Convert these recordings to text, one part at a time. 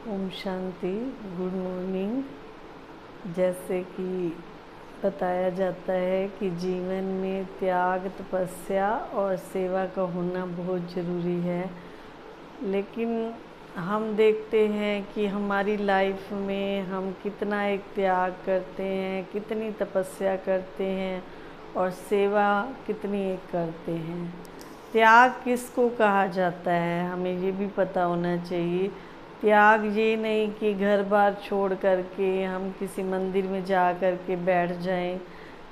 Om Shanti. Good morning. जैसे कि बताया जाता है कि जीवन में त्याग, तपस्या और सेवा का होना बहुत ज़रूरी है, लेकिन हम देखते हैं कि हमारी लाइफ में हम कितना एक त्याग करते हैं, कितनी तपस्या करते हैं और सेवा कितनी एक करते हैं। त्याग किसको कहा जाता है, हमें ये भी पता होना चाहिए। त्याग ये नहीं कि घर बार छोड़ करके हम किसी मंदिर में जा कर के बैठ जाएं,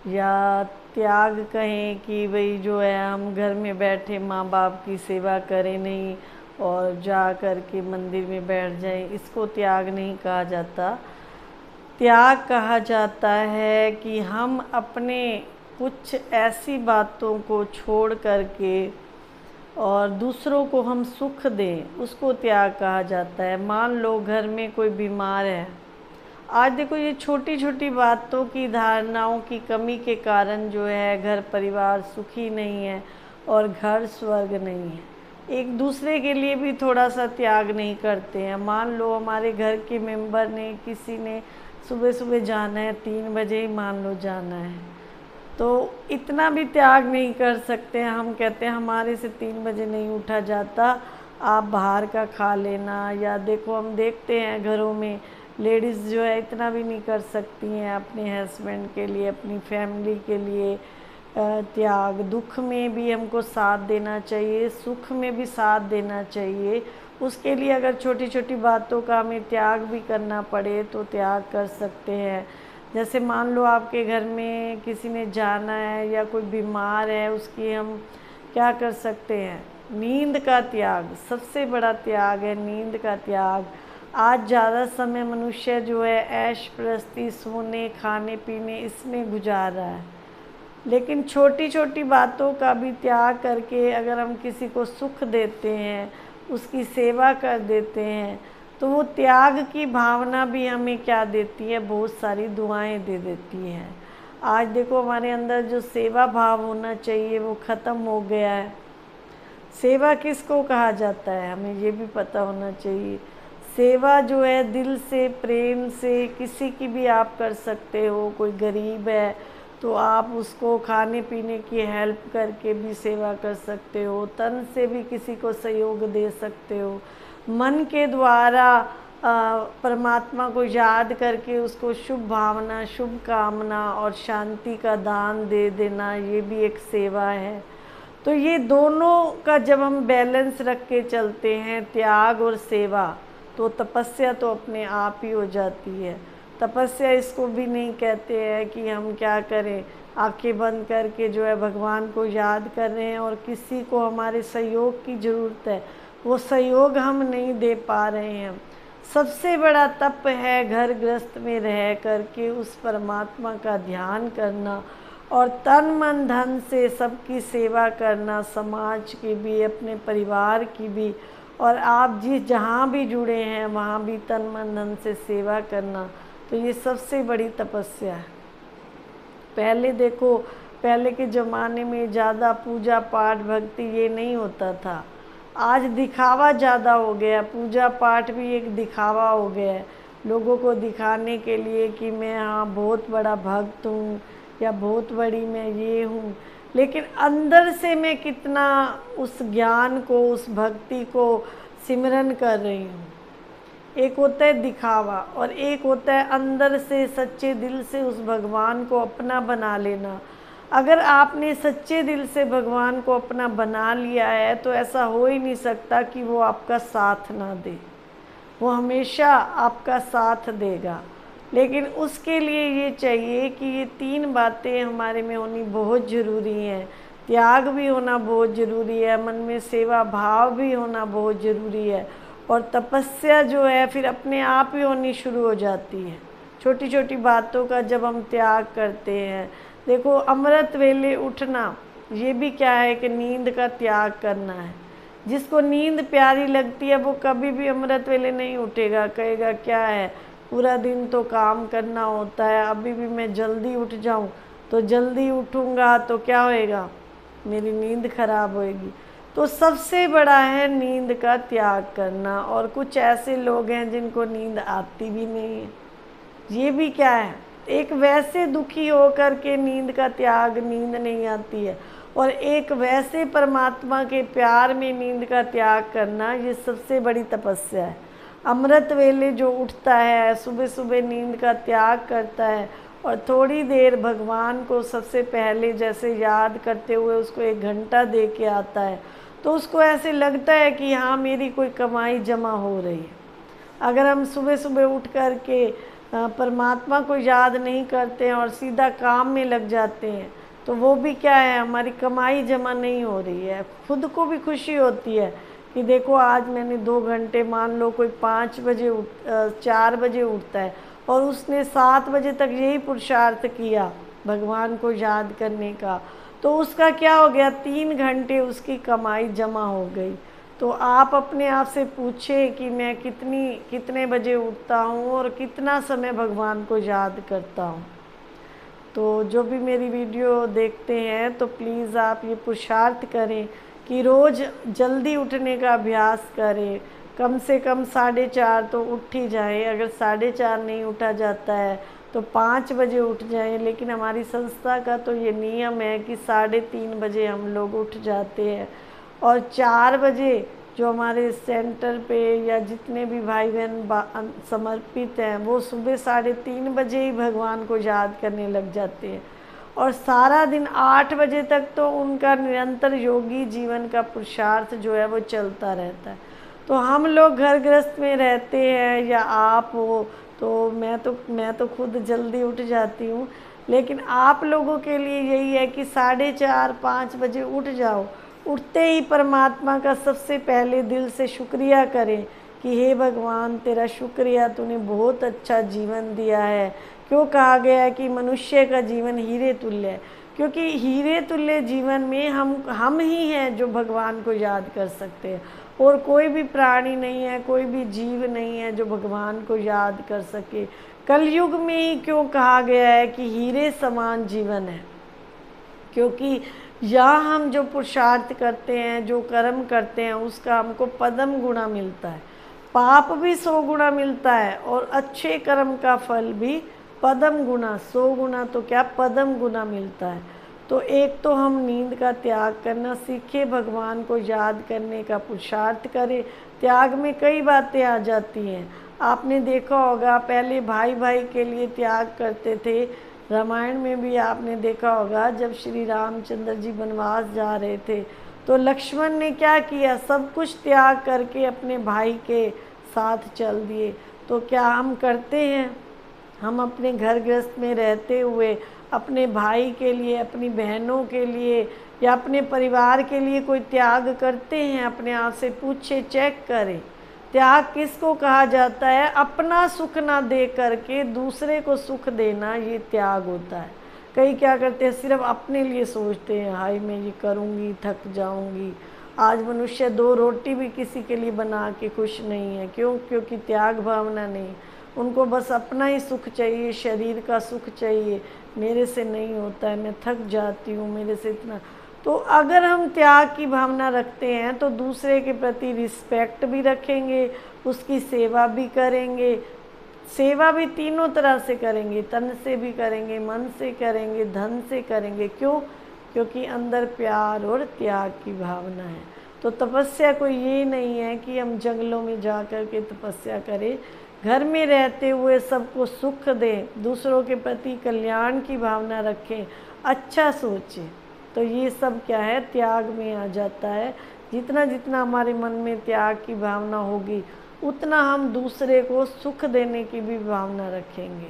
या त्याग कहें कि भाई जो है हम घर में बैठे माँ बाप की सेवा करें नहीं और जा कर के मंदिर में बैठ जाएं, इसको त्याग नहीं कहा जाता। त्याग कहा जाता है कि हम अपने कुछ ऐसी बातों को छोड़ करके और दूसरों को हम सुख दें, उसको त्याग कहा जाता है। मान लो घर में कोई बीमार है, आज देखो ये छोटी छोटी बातों की धारणाओं की कमी के कारण जो है घर परिवार सुखी नहीं है और घर स्वर्ग नहीं है। एक दूसरे के लिए भी थोड़ा सा त्याग नहीं करते हैं। मान लो हमारे घर के मेंबर ने, किसी ने सुबह सुबह जाना है, 3 बजे ही मान लो जाना है, तो इतना भी त्याग नहीं कर सकते हैं। हम कहते हैं हमारे से 3 बजे नहीं उठा जाता, आप बाहर का खा लेना। या देखो हम देखते हैं घरों में लेडीज़ जो है इतना भी नहीं कर सकती हैं अपने हस्बैंड के लिए, अपनी फैमिली के लिए त्याग। दुख में भी हमको साथ देना चाहिए, सुख में भी साथ देना चाहिए। उसके लिए अगर छोटी छोटी बातों का हमें त्याग भी करना पड़े तो त्याग कर सकते हैं। जैसे मान लो आपके घर में किसी ने जाना है या कोई बीमार है, उसकी हम क्या कर सकते हैं? नींद का त्याग सबसे बड़ा त्याग है, नींद का त्याग। आज ज़्यादा समय मनुष्य जो है ऐश प्रस्ती, सोने खाने पीने इसमें गुजार रहा है, लेकिन छोटी छोटी बातों का भी त्याग करके अगर हम किसी को सुख देते हैं, उसकी सेवा कर देते हैं, तो वो त्याग की भावना भी हमें क्या देती है? बहुत सारी दुआएं दे देती है। आज देखो हमारे अंदर जो सेवा भाव होना चाहिए वो ख़त्म हो गया है। सेवा किसको कहा जाता है, हमें ये भी पता होना चाहिए। सेवा जो है दिल से, प्रेम से किसी की भी आप कर सकते हो। कोई गरीब है तो आप उसको खाने पीने की हेल्प करके भी सेवा कर सकते हो, तन से भी किसी को सहयोग दे सकते हो, मन के द्वारा परमात्मा को याद करके उसको शुभ भावना, शुभ कामना और शांति का दान दे देना, ये भी एक सेवा है। तो ये दोनों का जब हम बैलेंस रख के चलते हैं, त्याग और सेवा, तो तपस्या तो अपने आप ही हो जाती है। तपस्या इसको भी नहीं कहते हैं कि हम क्या करें, आंखें बंद करके जो है भगवान को याद कर रहे हैं और किसी को हमारे सहयोग की ज़रूरत है, वो सहयोग हम नहीं दे पा रहे हैं। सबसे बड़ा तप है घर गृहस्थ में रह करके उस परमात्मा का ध्यान करना और तन मन धन से सबकी सेवा करना, समाज की भी, अपने परिवार की भी, और आप जिस जहाँ भी जुड़े हैं वहाँ भी तन मन धन से सेवा करना। तो ये सबसे बड़ी तपस्या है। पहले देखो, पहले के ज़माने में ज़्यादा पूजा पाठ भक्ति ये नहीं होता था। आज दिखावा ज़्यादा हो गया, पूजा पाठ भी एक दिखावा हो गया है, लोगों को दिखाने के लिए कि मैं हाँ बहुत बड़ा भक्त हूँ या बहुत बड़ी मैं ये हूँ, लेकिन अंदर से मैं कितना उस ज्ञान को, उस भक्ति को सिमरन कर रही हूँ। एक होता है दिखावा और एक होता है अंदर से सच्चे दिल से उस भगवान को अपना बना लेना। अगर आपने सच्चे दिल से भगवान को अपना बना लिया है तो ऐसा हो ही नहीं सकता कि वो आपका साथ ना दे, वो हमेशा आपका साथ देगा। लेकिन उसके लिए ये चाहिए कि ये 3 बातें हमारे में होनी बहुत ज़रूरी हैं। त्याग भी होना बहुत ज़रूरी है, मन में सेवा भाव भी होना बहुत ज़रूरी है, और तपस्या जो है फिर अपने आप ही होनी शुरू हो जाती है। छोटी छोटी बातों का जब हम त्याग करते हैं, देखो अमृत वेले उठना, ये भी क्या है कि नींद का त्याग करना है। जिसको नींद प्यारी लगती है वो कभी भी अमृत वेले नहीं उठेगा, कहेगा क्या है, पूरा दिन तो काम करना होता है, अभी भी मैं जल्दी उठ जाऊं तो जल्दी उठूंगा तो क्या होएगा, मेरी नींद खराब होएगी। तो सबसे बड़ा है नींद का त्याग करना। और कुछ ऐसे लोग हैं जिनको नींद आती भी नहीं है। ये भी क्या है, एक वैसे दुखी होकर के नींद का त्याग, नींद नहीं आती है, और एक वैसे परमात्मा के प्यार में नींद का त्याग करना, ये सबसे बड़ी तपस्या है। अमृत वेले जो उठता है, सुबह सुबह नींद का त्याग करता है और थोड़ी देर भगवान को सबसे पहले जैसे याद करते हुए उसको 1 घंटा दे के आता है, तो उसको ऐसे लगता है कि हाँ मेरी कोई कमाई जमा हो रही है। अगर हम सुबह सुबह उठ कर के परमात्मा को याद नहीं करते हैं और सीधा काम में लग जाते हैं, तो वो भी क्या है, हमारी कमाई जमा नहीं हो रही है। खुद को भी खुशी होती है कि देखो आज मैंने 2 घंटे, मान लो कोई 5 बजे 4 बजे उठता है और उसने 7 बजे तक यही पुरुषार्थ किया भगवान को याद करने का, तो उसका क्या हो गया, 3 घंटे उसकी कमाई जमा हो गई। तो आप अपने आप से पूछें कि मैं कितने बजे उठता हूँ और कितना समय भगवान को याद करता हूँ। तो जो भी मेरी वीडियो देखते हैं तो प्लीज़ आप ये पुरुषार्थ करें कि रोज़ जल्दी उठने का अभ्यास करें। कम से कम 4:30 तो उठ ही जाए। अगर 4:30 नहीं उठा जाता है तो 5 बजे उठ जाएं। लेकिन हमारी संस्था का तो ये नियम है कि 3:30 बजे हम लोग उठ जाते हैं और 4 बजे जो हमारे सेंटर पे या जितने भी भाई बहन समर्पित हैं वो सुबह 3:30 बजे ही भगवान को याद करने लग जाते हैं और सारा दिन 8 बजे तक तो उनका निरंतर योगी जीवन का पुरुषार्थ जो है वो चलता रहता है। तो हम लोग घर गृहस्थ में रहते हैं या आप हो, तो मैं तो खुद जल्दी उठ जाती हूँ, लेकिन आप लोगों के लिए यही है कि 4:30-5 बजे उठ जाओ। उठते ही परमात्मा का सबसे पहले दिल से शुक्रिया करें कि हे भगवान तेरा शुक्रिया, तूने बहुत अच्छा जीवन दिया है। क्यों कहा गया है कि मनुष्य का जीवन हीरे तुल्य है, क्योंकि हीरे तुल्य जीवन में हम ही हैं जो भगवान को याद कर सकते हैं और कोई भी प्राणी नहीं है, कोई भी जीव नहीं है जो भगवान को याद कर सके। कलयुग में ही क्यों कहा गया है कि हीरे समान जीवन है, क्योंकि यहाँ हम जो पुरुषार्थ करते हैं, जो कर्म करते हैं, उसका हमको पदम गुणा मिलता है। पाप भी 100 गुणा मिलता है और अच्छे कर्म का फल भी पदम गुणा, 100 गुणा तो क्या पदम गुणा मिलता है। तो एक तो हम नींद का त्याग करना सीखें, भगवान को याद करने का पुरुषार्थ करें। त्याग में कई बातें आ जाती हैं। आपने देखा होगा पहले भाई भाई के लिए त्याग करते थे। रामायण में भी आपने देखा होगा जब श्री रामचंद्र जी वनवास जा रहे थे तो लक्ष्मण ने क्या किया, सब कुछ त्याग करके अपने भाई के साथ चल दिए। तो क्या हम करते हैं? हम अपने घर गृहस्थ में रहते हुए अपने भाई के लिए, अपनी बहनों के लिए या अपने परिवार के लिए कोई त्याग करते हैं? अपने आप से पूछे, चेक करें। त्याग किसको कहा जाता है? अपना सुख ना दे करके दूसरे को सुख देना, ये त्याग होता है। कई क्या करते हैं, सिर्फ अपने लिए सोचते हैं, हाय मैं ये करूँगी थक जाऊँगी। आज मनुष्य 2 रोटी भी किसी के लिए बना के खुश नहीं है। क्यों? क्योंकि त्याग भावना नहीं। उनको बस अपना ही सुख चाहिए, शरीर का सुख चाहिए। मेरे से नहीं होता है, मैं थक जाती हूँ, मेरे से इतना। तो अगर हम त्याग की भावना रखते हैं तो दूसरे के प्रति रिस्पेक्ट भी रखेंगे, उसकी सेवा भी करेंगे। सेवा भी तीनों तरह से करेंगे, तन से भी करेंगे, मन से करेंगे, धन से करेंगे। क्यों? क्योंकि अंदर प्यार और त्याग की भावना है। तो तपस्या कोई ये नहीं है कि हम जंगलों में जा कर के तपस्या करें। घर में रहते हुए सबको सुख दें, दूसरों के प्रति कल्याण की भावना रखें, अच्छा सोचें। तो ये सब क्या है, त्याग में आ जाता है। जितना जितना हमारे मन में त्याग की भावना होगी उतना हम दूसरे को सुख देने की भी भावना रखेंगे।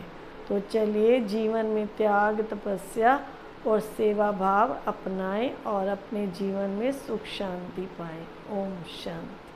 तो चलिए जीवन में त्याग, तपस्या और सेवा भाव अपनाएं और अपने जीवन में सुख शांति पाएं। ओम शांति।